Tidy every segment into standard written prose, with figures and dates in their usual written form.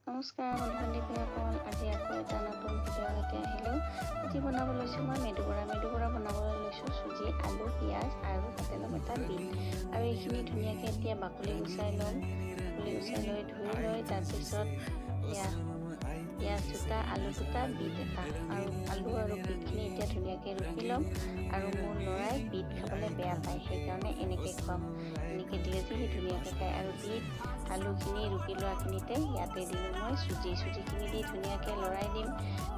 নমস্কাৰ বন্ধু-বান্ধৱীসকল, আজি আকৌ এটা নতুন ভিডিঅ' সৈতে আহিলোঁ। আজি বনাব লৈছোঁ মই মেদুবৰা বনাবলৈ লৈছোঁ চুজি, আলু, পিঁয়াজ আৰু তাতে ল'ম এটা বিট। আৰু এইখিনি ধুনীয়াকৈ এতিয়া বাকলি গুচাই ল'ম। বাকলি গুচাই লৈ ধুই লৈ তাৰপিছত পিঁয়াজ দুটা, আলু দুটা, বিট এটা, আৰু আলু আৰু বিটখিনি এতিয়া ধুনীয়াকৈ ৰুকি ল'ম। আৰু মোৰ ল'ৰাই বিট খাবলৈ বেয়া পায়, সেইকাৰণে এনেকৈ খুৱাম। এনেকৈ দিলে যে সি ধুনীয়াকৈ খায়। আৰু বিট আলুখিনি ৰুকি লোৱাখিনিতে ইয়াতে দিলোঁ মই চুজিখিনি দি ধুনীয়াকৈ লৰাই দিম।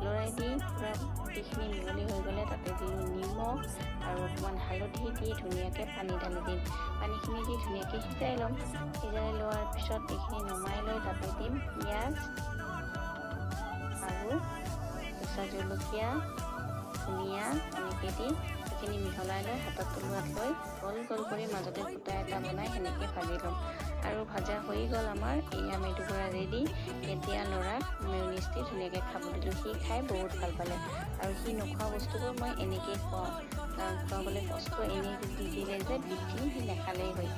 লৰাই দি পূৰা গোটেইখিনি মিহলি হৈ গ'লে তাতে দিলোঁ নিমখ আৰু অকণমান হালধি দি ধুনীয়াকৈ পানী ঢালি দিম। পানীখিনি দি ধুনীয়াকৈ সিজাই ল'ম। সিজাই লোৱাৰ পিছত এইখিনি নমাই লৈ তাতে দিম পিঁয়াজ আৰু কেঁচা জলকীয়া, ধনিয়া, এনেকৈ দি সেইখিনি মিহলাই লৈ হাতত তলুৱাত লৈ গোল গোল কৰি মাজতে ফুটা এটা বনাই সেনেকৈ ভাজি ল'ম। আৰু ভাজা হৈ গ'ল আমাৰ এয়া মেদুবৰা ৰেডি। এতিয়া ল'ৰাক মেয়নিজ দি ধুনীয়াকৈ খাব দিলোঁ। সি খাই বহুত ভাল পালে। আৰু সি নোখোৱা বস্তুবোৰ মই এনেকৈ খুৱাওঁ, কাৰণ খুৱাবলৈ কষ্ট এনেই দি দিলে যে বিটখিনি সি নাখালেই হয়।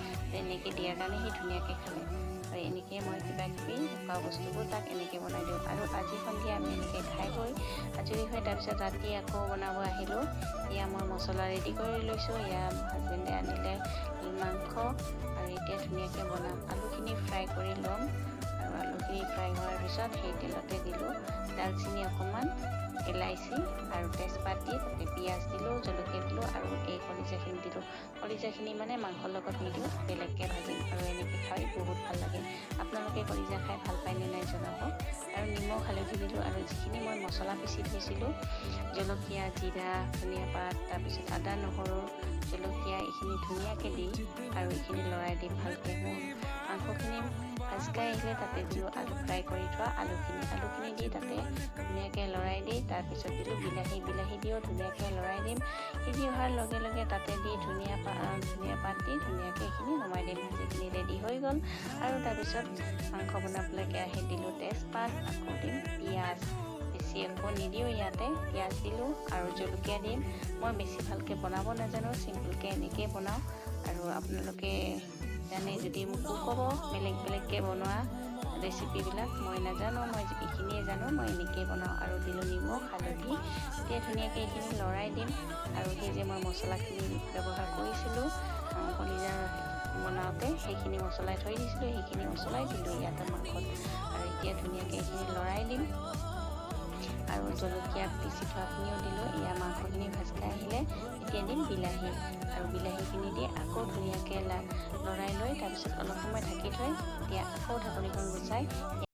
এনেকৈ দিয়াৰ কাৰণে সি ধুনীয়াকৈ খালে। আৰু এনেকৈ মই কিবাকিবি খোৱা বস্তুবোৰ তাক এনেকৈ বনাই দিওঁ। আৰু আজি সন্ধিয়া আমি এনেকৈ খাই বৈ আজৰি হৈ তাৰপিছত ৰাতি আকৌ বনাব আহিলোঁ। এয়া মই মছলা ৰেডি কৰি লৈছোঁ। এয়া হাজবেণ্ডে আনিলে মাংস, আৰু এতিয়া ধুনীয়াকৈ বনাম। আলুখিনি ফ্ৰাই কৰি ল'ম। আৰু আলুখিনি ফ্ৰাই হোৱাৰ পিছত সেই তেলতে দিলোঁ দালচিনি অকণমান, ইলাইচি আৰু তেজপাত দি তাতে পিঁয়াজ দিলোঁ, জলকীয়া দিলোঁ আৰু এই কলিজাখিনি দিলোঁ। কলিজাখিনি মানে মাংসৰ লগত নিদিওঁ, বেলেগকৈ ভাজিম। আৰু এনেকৈ খাই বহুত ভাল লাগে। আপোনালোকে কলিজা খাই ভাল পায়নে নাই জনাব। আৰু নিমখ হালধি দিলোঁ। আৰু যিখিনি মই মছলা পিচি থৈছিলোঁ, জলকীয়া, জিৰা, ধনিয়া পাত, তাৰপিছত আদা, নহৰু, জলকীয়া, এইখিনি ধুনীয়াকৈ দি আৰু এইখিনি লৰাই দিম ভালকৈ। মাংসখিনি ভাজকাই আহিলে তাতে দিলোঁ আলু ফ্ৰাই কৰি থোৱা আলুখিনি দি তাতে ধুনীয়াকৈ লৰাই দি তাৰপিছত দিলোঁ বিলাহী দিও ধুনীয়াকৈ লৰাই দিম। সিজি অহাৰ লগে লগে তাতে দি ধনিয়া পাত দি ধুনীয়াকৈ এইখিনি নমাই দিম। ভাজিখিনি ৰেডি হৈ গ'ল। আৰু তাৰপিছত মাংস বনাবলৈ কেৰাহীত দিলোঁ তেজপাত, আকৌ দিম পিঁয়াজ। বেছি একো নিদিওঁ, ইয়াতে পিঁয়াজ দিলোঁ আৰু জলকীয়া দিম। মই বেছি ভালকৈ বনাব নাজানো, চিম্পুলকৈ এনেকৈ বনাওঁ। আৰু আপোনালোকে জানে যদি মোকো ক'ব, বেলেগকৈ বনোৱা ৰেচিপিবিলাক। মই নাজানো, মই এইখিনিয়ে জানো, মই এনেকৈয়ে বনাওঁ। আৰু দিলোঁ নিমখ হালধি। এতিয়া ধুনীয়াকৈ এইখিনি লৰাই দিম। আৰু সেই যে মই মছলাখিনি ব্যৱহাৰ কৰিছিলোঁ কলিজা বনাওঁতে, সেইখিনি মছলাই থৈ দিছিলোঁ, সেইখিনি মছলাই দিলোঁ ইয়াতে মাংসত। আৰু এতিয়া ধুনীয়াকৈ এইখিনি লৰাই দিম। আৰু জলকীয়া পিচি থোৱাখিনিও দিলোঁ। এয়া মাংসখিনি ভাজকাই আহিলে এতিয়া দিম বিলাহী। আৰু বিলাহীখিনি দি আকৌ ধুনীয়াকৈ লৰাই লৈ তাৰপিছত অলপ সময় ঢাকি থৈ এতিয়া আকৌ ঢাকনিখন গুচাই